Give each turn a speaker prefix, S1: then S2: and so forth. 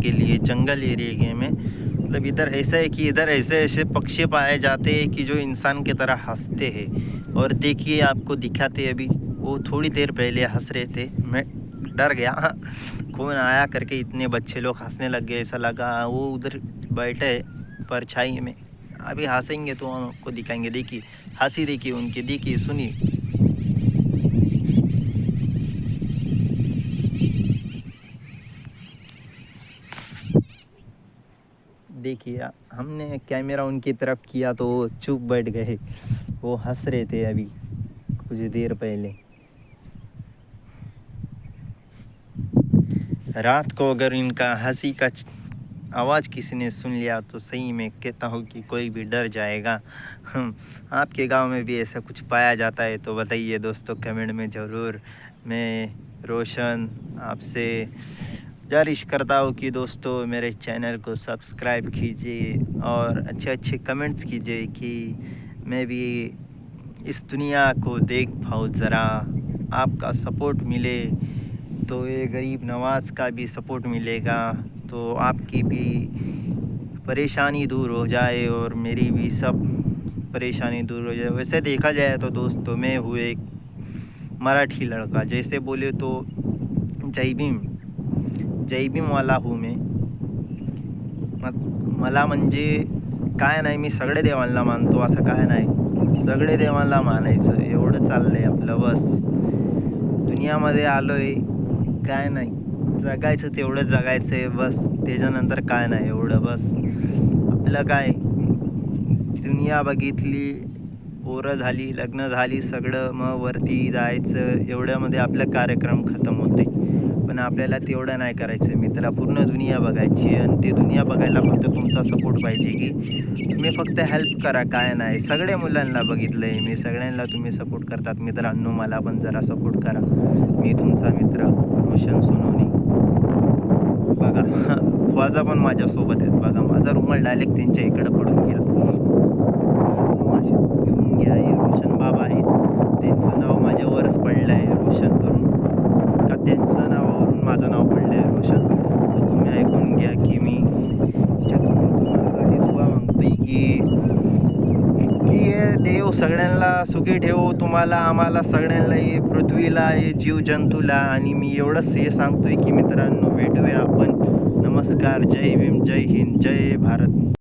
S1: के लिए जंगल एरिया में, मतलब इधर ऐसा है कि इधर ऐसे ऐसे पक्षी पाए जाते हैं कि जो इंसान की तरह हंसते हैं। और देखिए आपको दिखाते अभी, वो थोड़ी देर पहले हंस रहे थे, मैं डर गया कौन आया करके, इतने बच्चे लोग हंसने लग गए, ऐसा लगा वो उधर बैठे है परछाई में। अभी हंसेंगे तो हम आपको दिखाएंगे, देखिए हंसी देखिए उनकी, देखिए सुनिए। देखिए हमने कैमरा उनकी तरफ किया तो वो चुप बैठ गए, वो हंस रहे थे अभी कुछ देर पहले। रात को अगर इनका हंसी का आवाज़ किसी ने सुन लिया तो सही में कहता हूँ कि कोई भी डर जाएगा। आपके गांव में भी ऐसा कुछ पाया जाता है तो बताइए दोस्तों कमेंट में ज़रूर। मैं रोशन आपसे गुजारिश करता हूँ कि दोस्तों मेरे चैनल को सब्सक्राइब कीजिए और अच्छे अच्छे कमेंट्स कीजिए कि मैं भी इस दुनिया को देख पाऊँ ज़रा। आपका सपोर्ट मिले तो ये गरीब नवाज़ का भी सपोर्ट मिलेगा, तो आपकी भी परेशानी दूर हो जाए और मेरी भी सब परेशानी दूर हो जाए। वैसे देखा जाए तो दोस्तों मैं हूँ एक मराठी लड़का, जैसे बोले तो जय भीम, जय भीम वाला हूँ मैं। मला म्हणजे काय नाही, मी सगळे देवांना मानतो असं काय नाही, सगळे देवांना मानायचं एवढं चाललंय आपलं बस। दुनियामध्ये आलोय, काय नाही, जगायचं तेवढं जगायचं आहे बस, त्याच्यानंतर काय नाही, एवढं बस आपलं काय। दुनिया बघितली, पोरं झाली, लग्न झाली, सगळं मग वरती जायचं, एवढ्यामध्ये आपलं कार्यक्रम खतम होते। पण आपल्याला तेवढं नाही करायचं मित्रा, पूर्ण दुनिया बघायची आणि ते दुनिया बघायला फक्त तुमचा सपोर्ट पाहिजे की तुम्ही फक्त हेल्प करा, काय नाही। सगळ्या मुलांना बघितलं आहे मी, सगळ्यांना तुम्ही सपोर्ट करतात मित्रांनो, मला पण जरा सपोर्ट करा। मी तुमचा मित्र रोशन सोनवणे। बघा ख्वाजा पण माझ्यासोबत आहेत, बघा माझा रुमाल डायरेक्ट त्यांच्या इकडं पडून गेला। घेऊन घ्या, हे रोशन बाबा आहेत, त्यांचं नाव माझ्यावरच पडलं आहे रोशन करून, का त्यांचं नावावरून माझं नाव पडलं आहे रोशन। तर तुम्ही ऐकून घ्या की मी तुम्हाला दुआ मागतोय की हे देव सगळ्यांना सुखी ठेवो, तुम्हाला आम्हाला सगळ्यांना, हे पृथ्वीला, हे जीवजंतूला। आणि मी एवढंच हे सांगतोय की मित्रांनो भेटूया आपण, नमस्कार, जय भीम, जय हिंद, जय भारत।